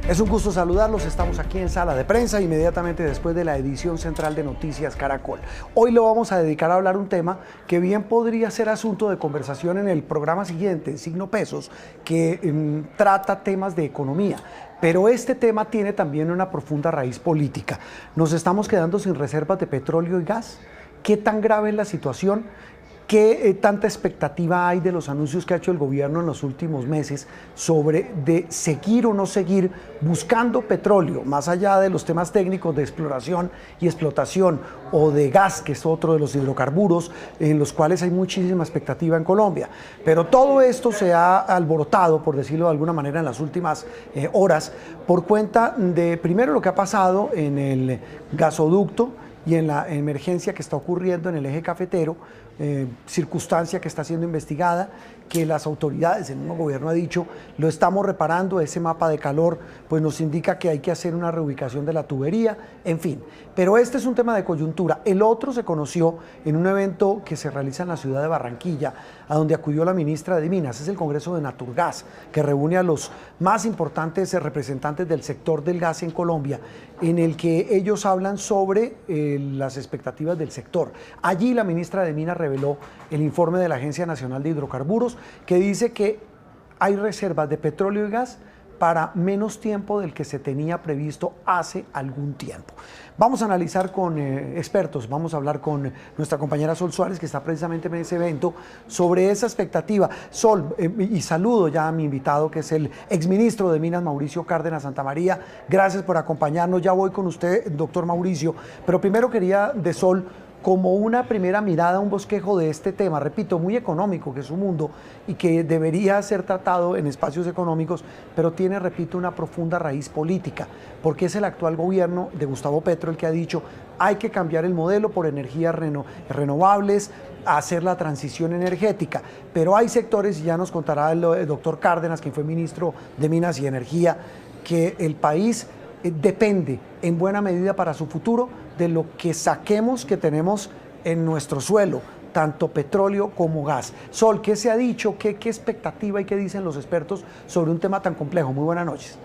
Es un gusto saludarlos, estamos aquí en Sala de Prensa, inmediatamente después de la edición central de Noticias Caracol. Hoy lo vamos a dedicar a hablar un tema que bien podría ser asunto de conversación en el programa siguiente, Signo Pesos, que trata temas de economía. Pero este tema tiene también una profunda raíz política. Nos estamos quedando sin reservas de petróleo y gas. ¿Qué tan grave es la situación? ¿Qué tanta expectativa hay de los anuncios que ha hecho el gobierno en los últimos meses sobre de seguir o no seguir buscando petróleo, más allá de los temas técnicos de exploración y explotación o de gas, que es otro de los hidrocarburos, en los cuales hay muchísima expectativa en Colombia? Pero todo esto se ha alborotado, por decirlo de alguna manera, en las últimas horas, por cuenta de, primero, lo que ha pasado en el gasoducto y en la emergencia que está ocurriendo en el eje cafetero, circunstancia que está siendo investigada, que las autoridades, el mismo gobierno ha dicho, lo estamos reparando. Ese mapa de calor pues nos indica que hay que hacer una reubicación de la tubería, en fin. Pero este es un tema de coyuntura. El otro se conoció en un evento que se realiza en la ciudad de Barranquilla, a donde acudió la ministra de Minas. Es el Congreso de Naturgas, que reúne a los más importantes representantes del sector del gas en Colombia, en el que ellos hablan sobre las expectativas del sector. Allí la ministra de Minas reveló el informe de la Agencia Nacional de Hidrocarburos, que dice que hay reservas de petróleo y gas para menos tiempo del que se tenía previsto hace algún tiempo. Vamos a analizar con expertos, vamos a hablar con nuestra compañera Sol Suárez, que está precisamente en ese evento, sobre esa expectativa. Sol, y saludo ya a mi invitado, que es el exministro de Minas, Mauricio Cárdenas Santamaría. Gracias por acompañarnos. Ya voy con usted, doctor Mauricio, pero primero quería de Sol, como una primera mirada, un bosquejo de este tema, repito, muy económico, que es un mundo y que debería ser tratado en espacios económicos, pero tiene, repito, una profunda raíz política, porque es el actual gobierno de Gustavo Petro el que ha dicho: hay que cambiar el modelo por energías renovables, hacer la transición energética. Pero hay sectores, y ya nos contará el doctor Cárdenas, quien fue ministro de Minas y Energía, que el país depende en buena medida para su futuro de lo que saquemos, que tenemos en nuestro suelo, tanto petróleo como gas. Sol, ¿qué se ha dicho? ¿Qué expectativa y qué dicen los expertos sobre un tema tan complejo? Muy buenas noches.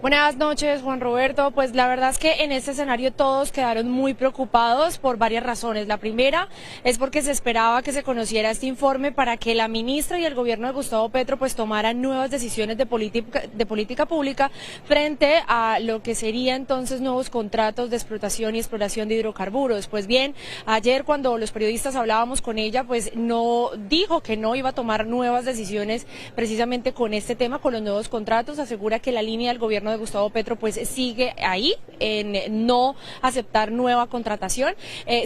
Buenas noches, Juan Roberto. Pues la verdad es que en este escenario todos quedaron muy preocupados por varias razones. La primera es porque se esperaba que se conociera este informe para que la ministra y el gobierno de Gustavo Petro pues tomaran nuevas decisiones de política pública frente a lo que sería entonces nuevos contratos de explotación y exploración de hidrocarburos. Pues bien, ayer cuando los periodistas hablábamos con ella, pues no dijo que no iba a tomar nuevas decisiones precisamente con este tema, con los nuevos contratos. Asegura que la línea del gobierno de Gustavo Petro pues sigue ahí en no aceptar nueva contratación.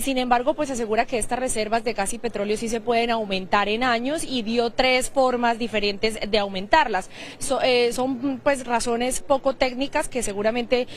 Sin embargo, pues asegura que estas reservas de gas y petróleo sí se pueden aumentar en años y dio 3 formas diferentes de aumentarlas. Son pues razones poco técnicas que seguramente,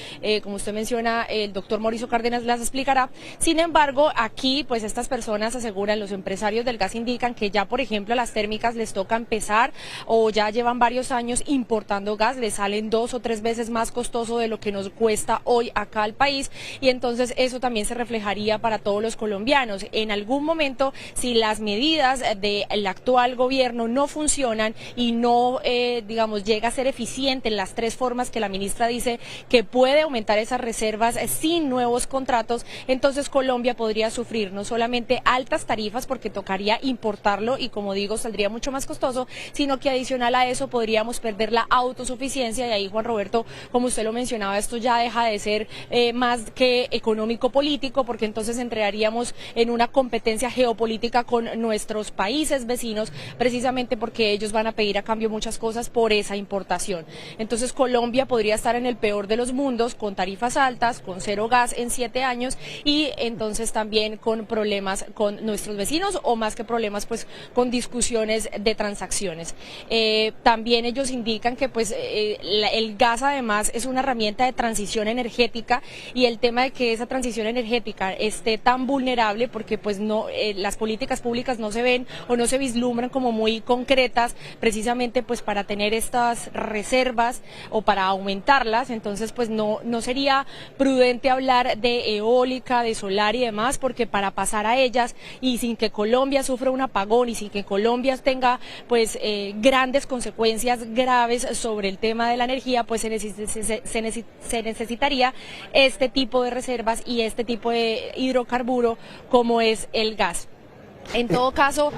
como usted menciona, el doctor Mauricio Cárdenas las explicará. Sin embargo, aquí pues estas personas aseguran, los empresarios del gas indican que ya, por ejemplo, a las térmicas les toca empezar, o ya llevan varios años importando gas, les salen 2 o 3 veces más costoso de lo que nos cuesta hoy acá al país, y entonces eso también se reflejaría para todos los colombianos. En algún momento, si las medidas del actual gobierno no funcionan y no, digamos, llega a ser eficiente en las 3 formas que la ministra dice que puede aumentar esas reservas sin nuevos contratos, entonces Colombia podría sufrir no solamente altas tarifas, porque tocaría importarlo y, como digo, saldría mucho más costoso, sino que adicional a eso podríamos perder la autosuficiencia. Y ahí, Juan Roberto, como usted lo mencionaba, esto ya deja de ser más que económico-político, porque entonces entraríamos en una competencia geopolítica con nuestros países vecinos, precisamente porque ellos van a pedir a cambio muchas cosas por esa importación. Entonces Colombia podría estar en el peor de los mundos, con tarifas altas, con 0 gas en 7 años, y entonces también con problemas con nuestros vecinos, o más que problemas, pues con discusiones de transacciones. También ellos indican que pues el gas, además además es una herramienta de transición energética, y el tema de que esa transición energética esté tan vulnerable porque pues no las políticas públicas no se ven o no se vislumbran como muy concretas precisamente pues para tener estas reservas o para aumentarlas. Entonces pues no sería prudente hablar de eólica, de solar y demás, porque para pasar a ellas y sin que Colombia sufra un apagón y sin que Colombia tenga pues grandes consecuencias graves sobre el tema de la energía, pues se necesitaría este tipo de reservas y este tipo de hidrocarburo como es el gas. En todo caso,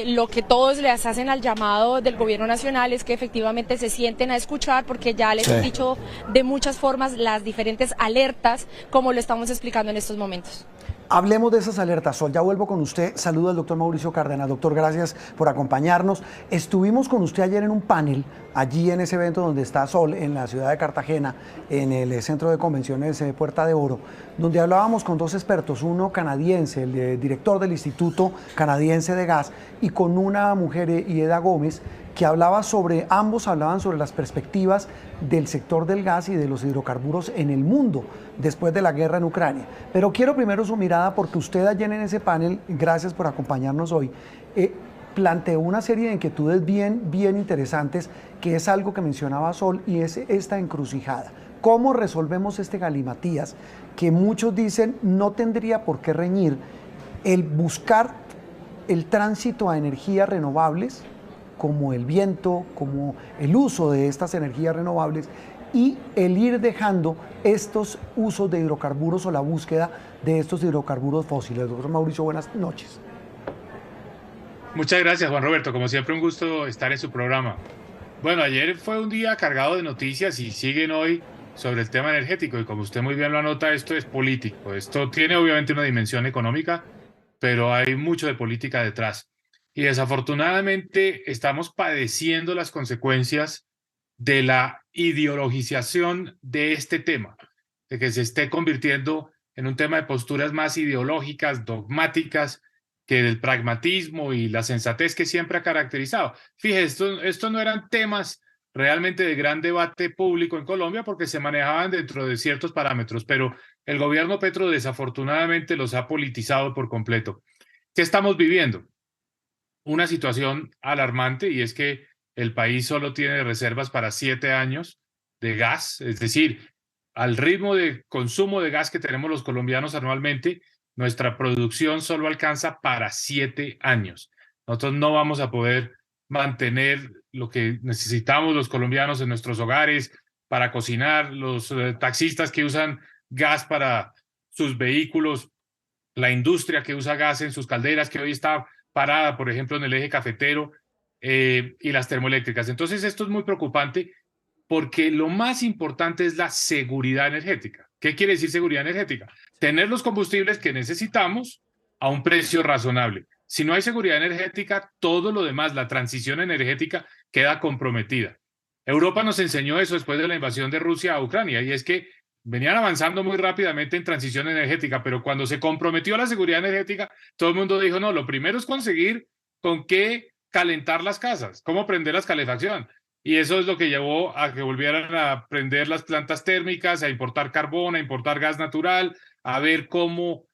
lo que todos les hacen al llamado del gobierno nacional es que efectivamente se sienten a escuchar, porque ya les he dicho de muchas formas las diferentes alertas, como lo estamos explicando en estos momentos. Hablemos de esas alertas, Sol. Ya vuelvo con usted. Saludo al doctor Mauricio Cárdenas. Doctor, gracias por acompañarnos. Estuvimos con usted ayer en un panel, allí en ese evento donde está Sol, en la ciudad de Cartagena, en el Centro de Convenciones Puerta de Oro, donde hablábamos con dos expertos, uno canadiense, el director del Instituto Canadiense de Gas, y con una mujer, Ieda Gómez, que ambos hablaban sobre las perspectivas del sector del gas y de los hidrocarburos en el mundo después de la guerra en Ucrania. Pero quiero primero su mirada, porque usted ayer en ese panel, gracias por acompañarnos hoy, planteó una serie de inquietudes bien interesantes, que es algo que mencionaba Sol, y es esta encrucijada. ¿Cómo resolvemos este galimatías que muchos dicen no tendría por qué reñir el buscar el tránsito a energías renovables, como el viento, como el uso de estas energías renovables, y el ir dejando estos usos de hidrocarburos o la búsqueda de estos hidrocarburos fósiles? Doctor Mauricio, buenas noches. Muchas gracias, Juan Roberto. Como siempre, un gusto estar en su programa. Bueno, ayer fue un día cargado de noticias y siguen hoy sobre el tema energético, y como usted muy bien lo anota, esto es político. Esto tiene obviamente una dimensión económica, pero hay mucho de política detrás. Y desafortunadamente estamos padeciendo las consecuencias de la ideologización de este tema, de que se esté convirtiendo en un tema de posturas más ideológicas, dogmáticas, que del pragmatismo y la sensatez que siempre ha caracterizado. Fíjese, esto no eran temas realmente de gran debate público en Colombia, porque se manejaban dentro de ciertos parámetros, pero el gobierno Petro desafortunadamente los ha politizado por completo. ¿Qué estamos viviendo? Una situación alarmante, y es que el país solo tiene reservas para 7 años de gas, es decir, al ritmo de consumo de gas que tenemos los colombianos anualmente, nuestra producción solo alcanza para 7 años. Nosotros no vamos a poder mantener lo que necesitamos los colombianos en nuestros hogares para cocinar, los taxistas que usan gas para sus vehículos, la industria que usa gas en sus calderas, que hoy está parada, por ejemplo, en el eje cafetero, y las termoeléctricas. Entonces, esto es muy preocupante, porque lo más importante es la seguridad energética. ¿Qué quiere decir seguridad energética? Tener los combustibles que necesitamos a un precio razonable. Si no hay seguridad energética, todo lo demás, la transición energética, queda comprometida. Europa nos enseñó eso después de la invasión de Rusia a Ucrania, y es que venían avanzando muy rápidamente en transición energética, pero cuando se comprometió la seguridad energética, todo el mundo dijo, no, lo primero es conseguir con qué calentar las casas, cómo prender la calefacción. Y eso es lo que llevó a que volvieran a prender las plantas térmicas, a importar carbón, a importar gas natural, a ver cómo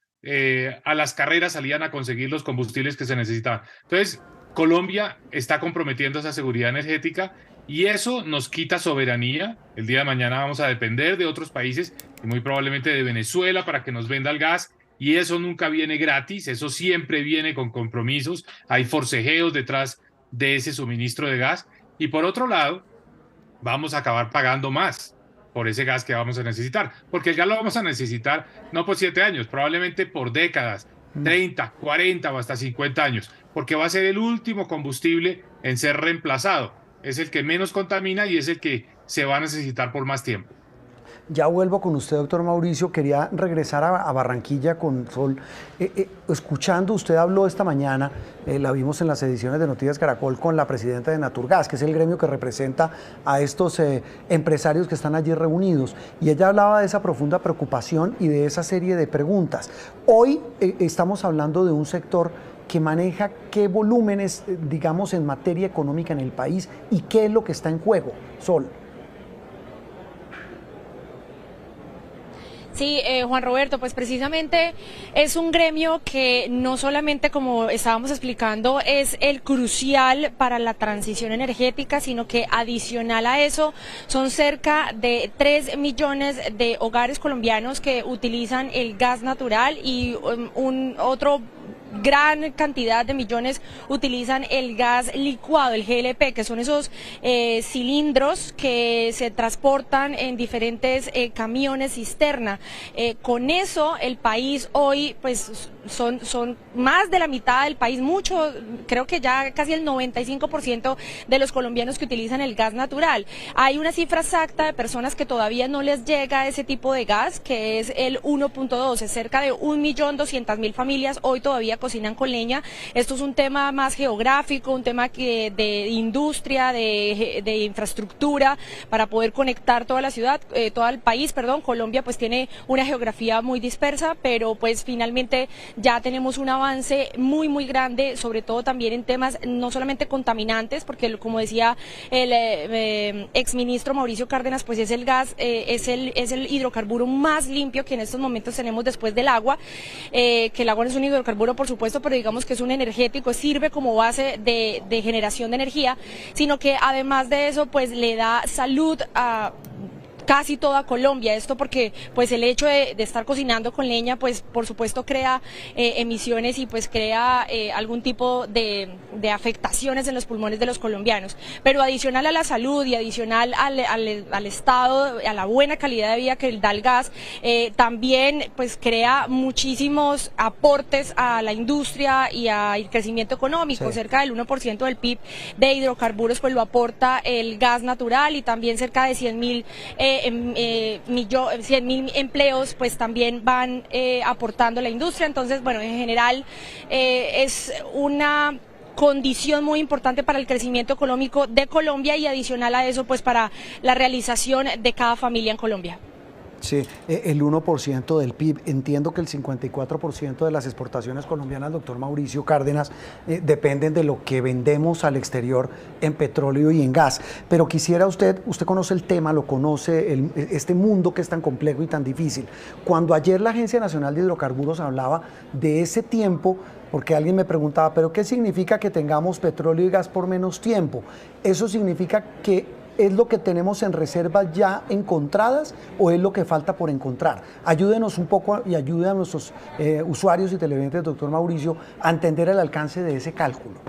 a las carreras salían a conseguir los combustibles que se necesitaban. Entonces, Colombia está comprometiendo esa seguridad energética, y eso nos quita soberanía. El día de mañana vamos a depender de otros países, y muy probablemente de Venezuela, para que nos venda el gas, y eso nunca viene gratis, eso siempre viene con compromisos, hay forcejeos detrás de ese suministro de gas, y por otro lado, vamos a acabar pagando más por ese gas que vamos a necesitar, porque el gas lo vamos a necesitar no por 7 años, probablemente por décadas, 30, 40 o hasta 50 años, porque va a ser el último combustible en ser reemplazado. Es el que menos contamina y es el que se va a necesitar por más tiempo. Ya vuelvo con usted, doctor Mauricio. Quería regresar a Barranquilla con Sol. Escuchando, usted habló esta mañana, la vimos en las ediciones de Noticias Caracol, con la presidenta de Naturgas, que es el gremio que representa a estos empresarios que están allí reunidos. Y ella hablaba de esa profunda preocupación y de esa serie de preguntas. Hoy estamos hablando de un sector que maneja qué volúmenes, digamos, en materia económica en el país, y qué es lo que está en juego, Sol. Sí, Juan Roberto, pues precisamente es un gremio que no solamente, como estábamos explicando, es el crucial para la transición energética, sino que adicional a eso son cerca de 3 millones de hogares colombianos que utilizan el gas natural y un otro gran cantidad de millones utilizan el gas licuado, el GLP, que son esos cilindros que se transportan en diferentes camiones cisterna. Con eso el país hoy pues son más de la mitad del país, mucho, creo que ya casi el 95% de los colombianos que utilizan el gas natural. Hay una cifra exacta de personas que todavía no les llega ese tipo de gas, que es el 1.12, cerca de 1.200.000 familias hoy todavía cocinan con leña. Esto es un tema más geográfico, un tema de industria, de infraestructura, para poder conectar toda la ciudad, todo el país, perdón. Colombia pues tiene una geografía muy dispersa, pero pues finalmente ya tenemos un avance muy grande, sobre todo también en temas no solamente contaminantes, porque como decía el exministro Mauricio Cárdenas, pues es el gas, es el hidrocarburo más limpio que en estos momentos tenemos después del agua, que el agua no es un hidrocarburo, por supuesto, pero digamos que es un energético, sirve como base de generación de energía, sino que además de eso pues le da salud a casi toda Colombia. Esto porque pues el hecho de estar cocinando con leña pues por supuesto crea emisiones y pues crea algún tipo de afectaciones en los pulmones de los colombianos, pero adicional a la salud y adicional al estado, a la buena calidad de vida que da el gas, también pues crea muchísimos aportes a la industria y al crecimiento económico. Sí. Cerca del 1% del PIB de hidrocarburos pues lo aporta el gas natural, y también cerca de 100.000 empleos pues también van aportando la industria. Entonces, bueno, en general es una condición muy importante para el crecimiento económico de Colombia, y adicional a eso pues para la realización de cada familia en Colombia. Sí, el 1% del PIB. Entiendo que el 54% de las exportaciones colombianas, doctor Mauricio Cárdenas, dependen de lo que vendemos al exterior en petróleo y en gas. Pero quisiera usted conoce el tema, lo conoce, este mundo que es tan complejo y tan difícil. Cuando ayer la Agencia Nacional de Hidrocarburos hablaba de ese tiempo, porque alguien me preguntaba, ¿pero qué significa que tengamos petróleo y gas por menos tiempo? ¿Eso significa que es lo que tenemos en reservas ya encontradas o es lo que falta por encontrar? Ayúdenos un poco y ayude a nuestros usuarios y televidentes, doctor Mauricio, a entender el alcance de ese cálculo.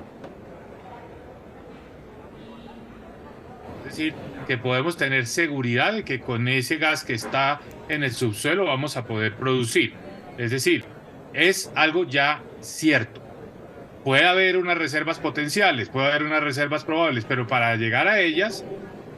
Es decir, que podemos tener seguridad de que con ese gas que está en el subsuelo vamos a poder producir. Es decir, es algo ya cierto. Puede haber unas reservas potenciales, puede haber unas reservas probables, pero para llegar a ellas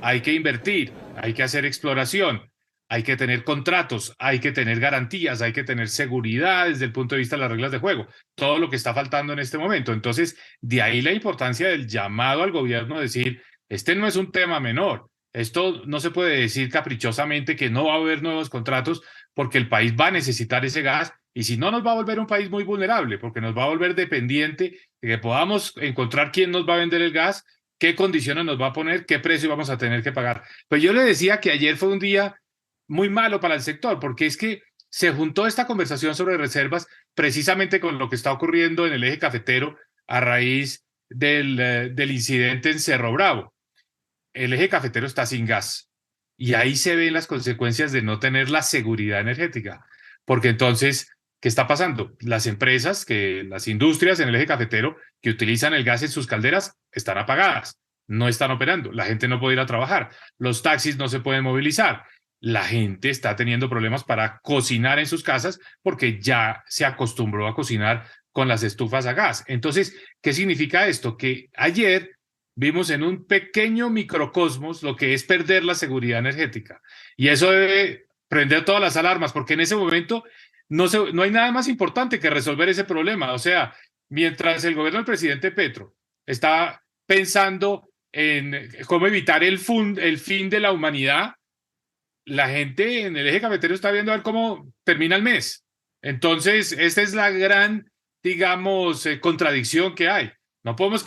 hay que invertir, hay que hacer exploración, hay que tener contratos, hay que tener garantías, hay que tener seguridad desde el punto de vista de las reglas de juego, todo lo que está faltando en este momento. Entonces, de ahí la importancia del llamado al gobierno a decir, este no es un tema menor, esto no se puede decir caprichosamente que no va a haber nuevos contratos, porque el país va a necesitar ese gas, y si no, nos va a volver un país muy vulnerable, porque nos va a volver dependiente de que podamos encontrar quién nos va a vender el gas, qué condiciones nos va a poner, qué precio vamos a tener que pagar. Pues yo le decía que ayer fue un día muy malo para el sector, porque es que se juntó esta conversación sobre reservas precisamente con lo que está ocurriendo en el eje cafetero a raíz del incidente en Cerro Bravo. El eje cafetero está sin gas, y ahí se ven las consecuencias de no tener la seguridad energética, porque entonces, ¿qué está pasando? Las empresas, las industrias en el eje cafetero que utilizan el gas en sus calderas están apagadas, no están operando, la gente no puede ir a trabajar, los taxis no se pueden movilizar, la gente está teniendo problemas para cocinar en sus casas porque ya se acostumbró a cocinar con las estufas a gas. Entonces, ¿qué significa esto? Que ayer vimos en un pequeño microcosmos lo que es perder la seguridad energética, y eso debe prender todas las alarmas, porque en ese momento no hay nada más importante que resolver ese problema. O sea, mientras el gobierno del presidente Petro está pensando en cómo evitar el fin de la humanidad, la gente en el eje cafetero está viendo a ver cómo termina el mes. Entonces, esta es la gran, digamos, contradicción que hay. No podemos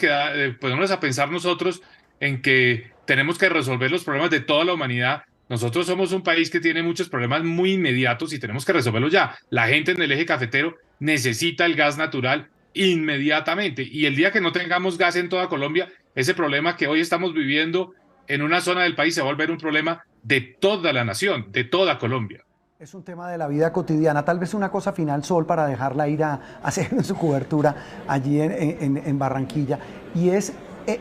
ponernos a pensar nosotros en que tenemos que resolver los problemas de toda la humanidad Nosotros somos un país que tiene muchos problemas muy inmediatos y tenemos que resolverlos ya. La gente en el eje cafetero necesita el gas natural inmediatamente. Y el día que no tengamos gas en toda Colombia, ese problema que hoy estamos viviendo en una zona del país se va a volver un problema de toda la nación, de toda Colombia. Es un tema de la vida cotidiana. Tal vez una cosa final, Sol, para dejarla ir a hacer su cobertura allí en Barranquilla, y es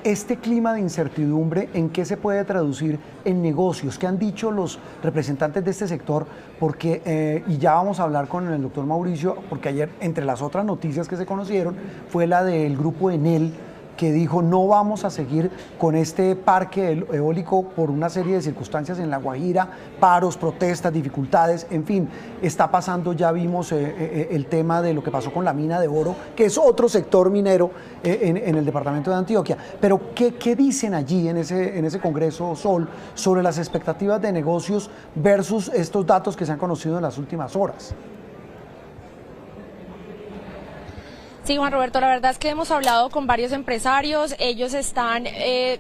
este clima de incertidumbre, ¿en qué se puede traducir en negocios? ¿Qué han dicho los representantes de este sector? Porque, y ya vamos a hablar con el doctor Mauricio, porque ayer, entre las otras noticias que se conocieron, fue la del grupo Enel, que dijo no vamos a seguir con este parque eólico por una serie de circunstancias en La Guajira, paros, protestas, dificultades, en fin, está pasando, ya vimos el tema de lo que pasó con la mina de oro, que es otro sector minero en el departamento de Antioquia. Pero ¿qué dicen allí en ese Congreso, Sol, sobre las expectativas de negocios versus estos datos que se han conocido en las últimas horas? Sí, Juan Roberto, la verdad es que hemos hablado con varios empresarios, ellos están,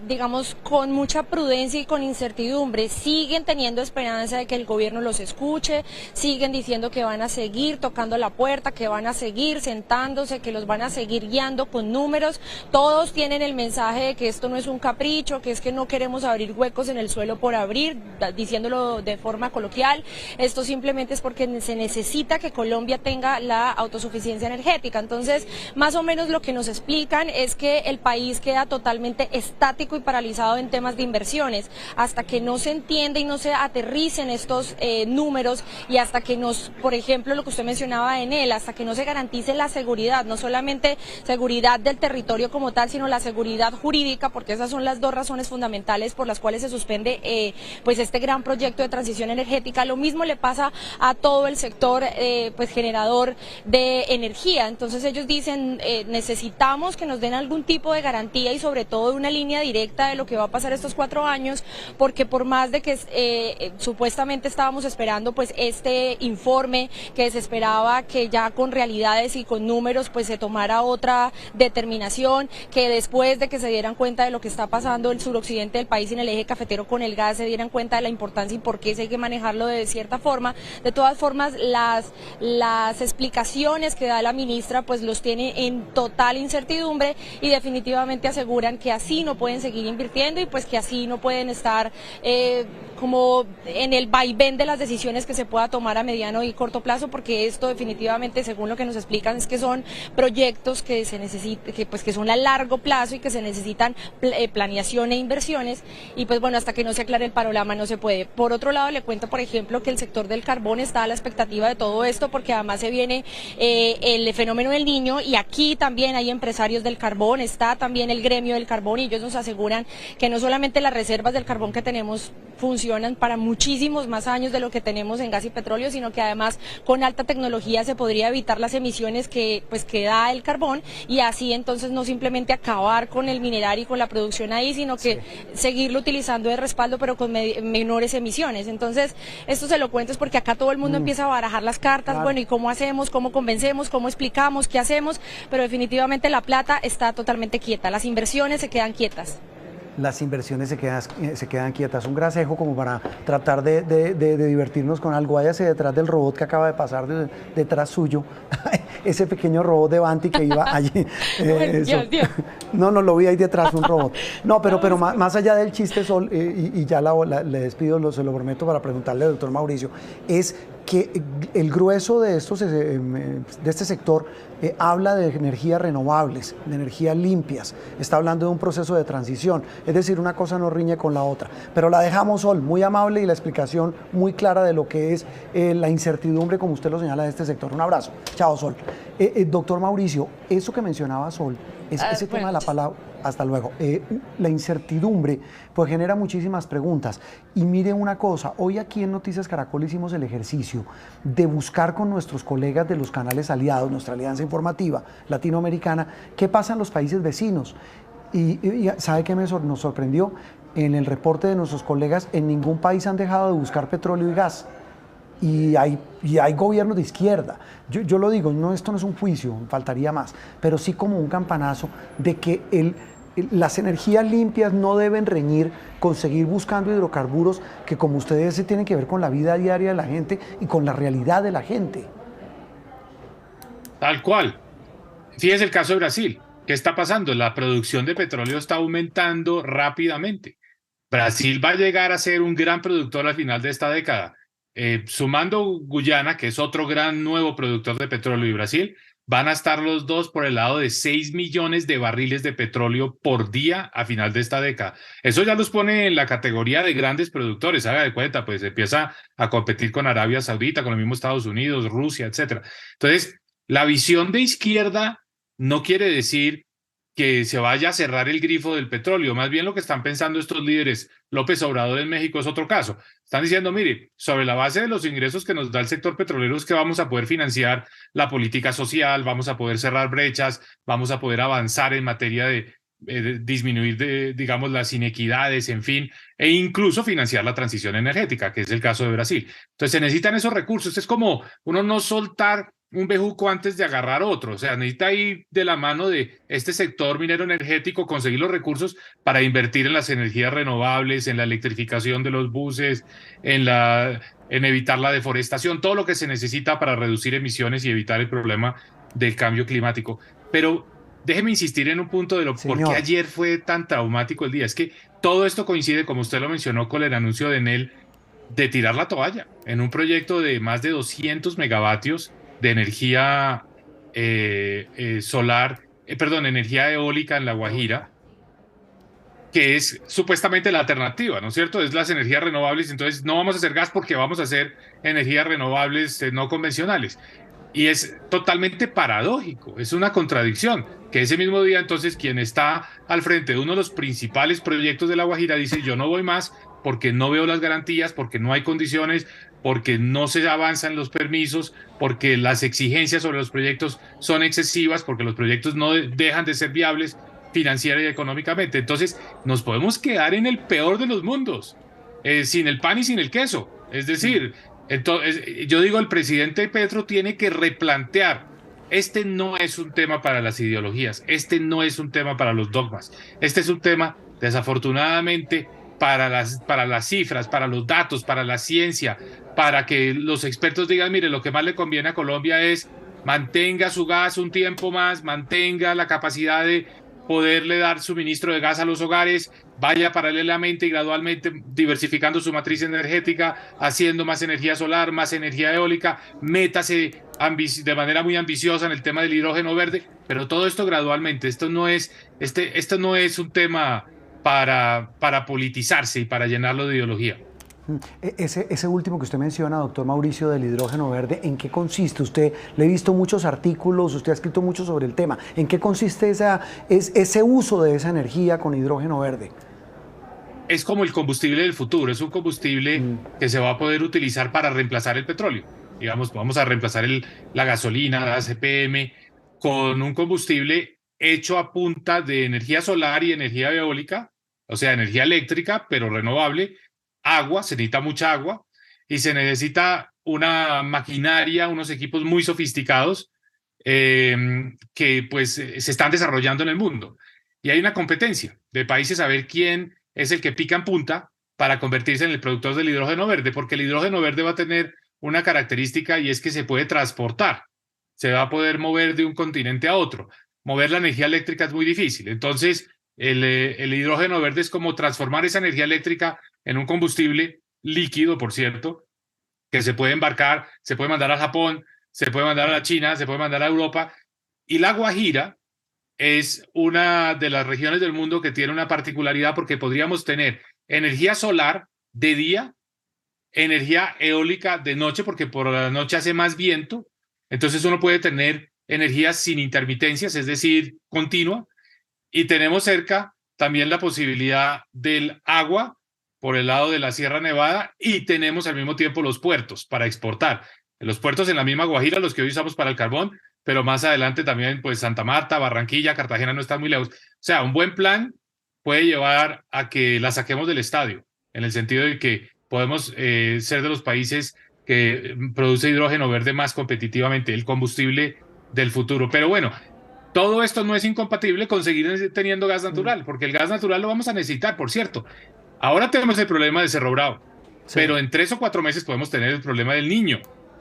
digamos, con mucha prudencia y con incertidumbre, siguen teniendo esperanza de que el gobierno los escuche, siguen diciendo que van a seguir tocando la puerta, que van a seguir sentándose, que los van a seguir guiando con números, todos tienen el mensaje de que esto no es un capricho, que es que no queremos abrir huecos en el suelo por abrir, diciéndolo de forma coloquial, esto simplemente es porque se necesita que Colombia tenga la autosuficiencia energética. Entonces, más o menos lo que nos explican es que el país queda totalmente estático y paralizado en temas de inversiones, hasta que no se entiende y no se aterricen estos números y hasta que por ejemplo, lo que usted mencionaba en él, hasta que no se garantice la seguridad, no solamente seguridad del territorio como tal, sino la seguridad jurídica, porque esas son las dos razones fundamentales por las cuales se suspende pues este gran proyecto de transición energética. Lo mismo le pasa a todo el sector pues generador de energía. Entonces ellos dicen necesitamos que nos den algún tipo de garantía y sobre todo una línea directa de lo que va a pasar estos 4 años, porque por más de que supuestamente estábamos esperando pues este informe, que se esperaba que ya con realidades y con números pues se tomara otra determinación, que después de que se dieran cuenta de lo que está pasando en el suroccidente del país en el eje cafetero con el gas, se dieran cuenta de la importancia y por qué se hay que manejarlo de cierta forma. De todas formas, las explicaciones que da la ministra pues los tiene en total incertidumbre y definitivamente aseguran que así no pueden seguir invirtiendo y pues que así no pueden estar como en el vaivén de las decisiones que se pueda tomar a mediano y corto plazo, porque esto definitivamente, según lo que nos explican, es que son proyectos que se necesitan, que son a largo plazo y que se necesitan planeación e inversiones, y pues bueno, hasta que no se aclare el panorama no se puede. Por otro lado, le cuento, por ejemplo, que el sector del carbón está a la expectativa de todo esto, porque además se viene el fenómeno del Niño, y aquí también hay empresarios del carbón, está también el gremio del carbón, y ellos nos aseguran que no solamente las reservas del carbón que tenemos funcionan para muchísimos más años de lo que tenemos en gas y petróleo, sino que además con alta tecnología se podría evitar las emisiones que da el carbón, y así entonces no simplemente acabar con el mineral y con la producción ahí, sino que seguirlo utilizando de respaldo pero con menores emisiones. Entonces esto se lo cuento es porque acá todo el mundo empieza a barajar las cartas, claro. Bueno, ¿y cómo hacemos? ¿Cómo convencemos? ¿Cómo explicamos? ¿Qué hacemos? Pero definitivamente la plata está totalmente quieta, las inversiones se quedan quietas. Las inversiones se quedan quietas. Un gracejo como para tratar de divertirnos con algo. Váyase detrás del robot que acaba de pasar detrás suyo. Ese pequeño robot de Banti que iba allí. Dios. No, lo vi ahí detrás, un robot. No, pero más allá del chiste, Sol, y ya le despido, se lo prometo para preguntarle al doctor Mauricio, es que el grueso de este sector habla de energías renovables, de energías limpias, está hablando de un proceso de transición, es decir, una cosa no riñe con la otra, pero la dejamos, Sol, muy amable y la explicación muy clara de lo que es la incertidumbre, como usted lo señala, de este sector. Un abrazo. Chao, Sol. Doctor Mauricio, eso que mencionaba Sol, ese tema de la palabra, hasta luego, la incertidumbre pues genera muchísimas preguntas, y mire una cosa, hoy aquí en Noticias Caracol hicimos el ejercicio de buscar con nuestros colegas de los canales aliados, nuestra alianza informativa latinoamericana, qué pasa en los países vecinos, y ¿sabe qué nos sorprendió? En el reporte de nuestros colegas, en ningún país han dejado de buscar petróleo y gas. Y hay gobiernos de izquierda. Yo lo digo, esto no es un juicio, faltaría más, pero sí como un campanazo de que las energías limpias no deben reñir con seguir buscando hidrocarburos que, como ustedes se tienen que ver con la vida diaria de la gente y con la realidad de la gente. Tal cual. Fíjese el caso de Brasil. ¿Qué está pasando? La producción de petróleo está aumentando rápidamente. Brasil va a llegar a ser un gran productor al final de esta década. Sumando Guyana, que es otro gran nuevo productor de petróleo, y Brasil, van a estar los dos por el lado de 6 millones de barriles de petróleo por día a final de esta década. Eso ya los pone en la categoría de grandes productores, haga de cuenta, pues empieza a competir con Arabia Saudita, con los mismos Estados Unidos, Rusia, etcétera. Entonces, la visión de izquierda no quiere decir que se vaya a cerrar el grifo del petróleo. Más bien lo que están pensando estos líderes, López Obrador en México es otro caso. Están diciendo, mire, sobre la base de los ingresos que nos da el sector petrolero es que vamos a poder financiar la política social, vamos a poder cerrar brechas, vamos a poder avanzar en materia de disminuir, digamos, las inequidades, en fin, e incluso financiar la transición energética, que es el caso de Brasil. Entonces se necesitan esos recursos. Es como uno no soltar un bejuco antes de agarrar otro, o sea, necesita ir de la mano de este sector minero energético conseguir los recursos para invertir en las energías renovables, en la electrificación de los buses, en evitar la deforestación, todo lo que se necesita para reducir emisiones y evitar el problema del cambio climático. Pero déjeme insistir en un punto de por qué ayer fue tan traumático el día. Es que todo esto coincide, como usted lo mencionó, con el anuncio de Enel de tirar la toalla en un proyecto de más de 200 megavatios de energía energía eólica en La Guajira, que es supuestamente la alternativa, ¿no es cierto? Es las energías renovables, entonces no vamos a hacer gas porque vamos a hacer energías renovables no convencionales. Y es totalmente paradójico, es una contradicción, que ese mismo día entonces quien está al frente de uno de los principales proyectos de La Guajira dice yo no voy más porque no veo las garantías, porque no hay condiciones, porque no se avanzan los permisos, porque las exigencias sobre los proyectos son excesivas, porque los proyectos no dejan de ser viables financiera y económicamente. Entonces nos podemos quedar en el peor de los mundos, sin el pan y sin el queso. Es decir, entonces, yo digo, el presidente Petro tiene que replantear. Este no es un tema para las ideologías, este no es un tema para los dogmas, este es un tema, desafortunadamente, para las cifras, para los datos, para la ciencia, para que los expertos digan, mire, lo que más le conviene a Colombia es mantenga su gas un tiempo más, mantenga la capacidad de poderle dar suministro de gas a los hogares, vaya paralelamente y gradualmente diversificando su matriz energética, haciendo más energía solar, más energía eólica, métase de manera muy ambiciosa en el tema del hidrógeno verde, pero todo esto gradualmente. Esto no es un tema para politizarse y para llenarlo de ideología. Ese último que usted menciona, doctor Mauricio, del hidrógeno verde, ¿en qué consiste? Usted le he visto muchos artículos, usted ha escrito mucho sobre el tema. ¿En qué consiste ese uso de esa energía con hidrógeno verde? Es como el combustible del futuro, es un combustible que se va a poder utilizar para reemplazar el petróleo. Digamos, vamos a reemplazar la gasolina, la ACPM, con un combustible hecho a punta de energía solar y energía eólica, o sea, energía eléctrica, pero renovable, agua, se necesita mucha agua, y se necesita una maquinaria, unos equipos muy sofisticados que pues se están desarrollando en el mundo. Y hay una competencia de países a ver quién es el que pica en punta para convertirse en el productor del hidrógeno verde, porque el hidrógeno verde va a tener una característica y es que se puede transportar, se va a poder mover de un continente a otro. Mover la energía eléctrica es muy difícil, entonces el hidrógeno verde es como transformar esa energía eléctrica en un combustible líquido, por cierto, que se puede embarcar, se puede mandar a Japón, se puede mandar a la China, se puede mandar a Europa, y La Guajira es una de las regiones del mundo que tiene una particularidad porque podríamos tener energía solar de día, energía eólica de noche, porque por la noche hace más viento, entonces uno puede tener energía sin intermitencias, es decir, continua, y tenemos cerca también la posibilidad del agua por el lado de la Sierra Nevada y tenemos al mismo tiempo los puertos para exportar. Los puertos en la misma Guajira, los que hoy usamos para el carbón, pero más adelante también pues Santa Marta, Barranquilla, Cartagena no están muy lejos. O sea, un buen plan puede llevar a que la saquemos del estadio, en el sentido de que podemos ser de los países que produce hidrógeno verde más competitivamente, el combustible del futuro. Pero bueno, todo esto no es incompatible con seguir teniendo gas natural, porque el gas natural lo vamos a necesitar, por cierto. Ahora tenemos el problema de Cerro Bravo, pero en 3 o 4 meses podemos tener el problema del Niño.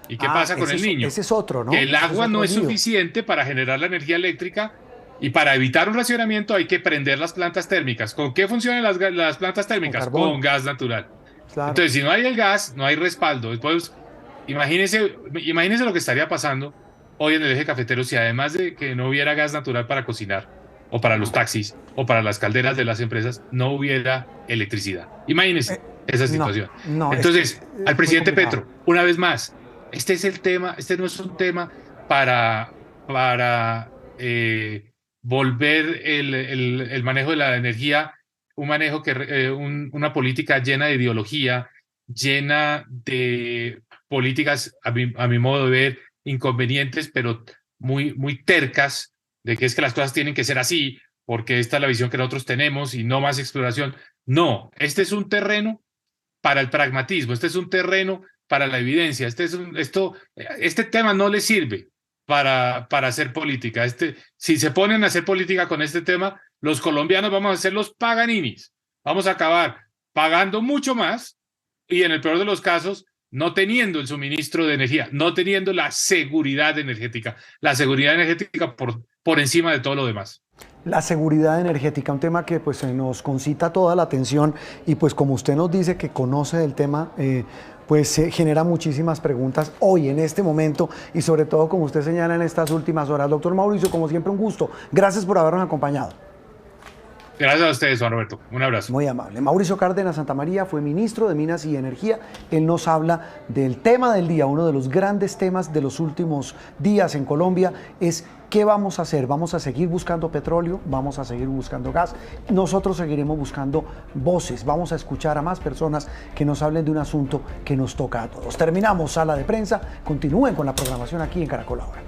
¿Y qué pasa con el Niño? Ese es otro, ¿no? Que el agua no es suficiente para generar la energía eléctrica, y para evitar un racionamiento hay que prender las plantas térmicas. ¿Con qué funcionan las plantas térmicas? Con gas natural. Claro. Entonces, si no hay el gas, no hay respaldo. Después, imagínese lo que estaría pasando hoy en el eje cafetero si además de que no hubiera gas natural para cocinar, o para los taxis, o para las calderas de las empresas, no hubiera electricidad. Imagínese esa situación. Entonces, al presidente Petro, una vez más, este es el tema, este no es un tema para volver el manejo de la energía un manejo una política llena de ideología, llena de políticas, a mi modo de ver, inconvenientes, pero muy tercas, de que es que las cosas tienen que ser así, porque esta es la visión que nosotros tenemos y no más exploración. No, este es un terreno para el pragmatismo, este es un terreno para la evidencia, este tema no le sirve para hacer política. Si se ponen a hacer política con este tema, los colombianos vamos a ser los paganinis, vamos a acabar pagando mucho más y en el peor de los casos no teniendo el suministro de energía, no teniendo la seguridad energética por encima de todo lo demás. La seguridad energética, un tema que pues nos concita toda la atención y pues como usted nos dice que conoce del tema, pues genera muchísimas preguntas hoy, en este momento y sobre todo como usted señala en estas últimas horas. Doctor Mauricio, como siempre un gusto. Gracias por habernos acompañado. Gracias a ustedes, Juan Roberto. Un abrazo. Muy amable. Mauricio Cárdenas Santamaría fue ministro de Minas y Energía. Él nos habla del tema del día. Uno de los grandes temas de los últimos días en Colombia es ¿qué vamos a hacer? ¿Vamos a seguir buscando petróleo? ¿Vamos a seguir buscando gas? Nosotros seguiremos buscando voces. Vamos a escuchar a más personas que nos hablen de un asunto que nos toca a todos. Terminamos Sala de Prensa. Continúen con la programación aquí en Caracol Ahora.